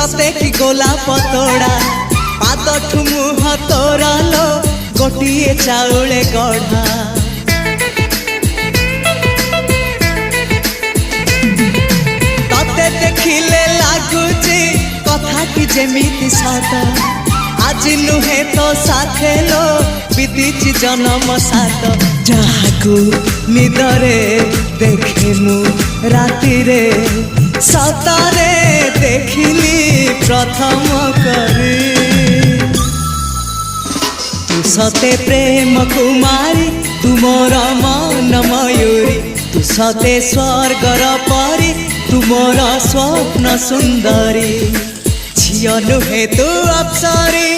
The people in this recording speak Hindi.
सते कि गोलाप तोड़ा पाद ठुमुह तोरा लो गोटिए चाउले गढ़ा तते देखिले लागुची कथा कि जेमिति सत आज नुहे तो साथे लो बीतीची जन्म सात जहाकू निदरे देखे मु राति रे सतारे देखिली प्रथम करी तू सते प्रेम कुमारी तू मोर मन मयूरी तू सते स्वर्गर परी तू मोर स्वप्न सुंदरी झियो नुहे तू अप्सरी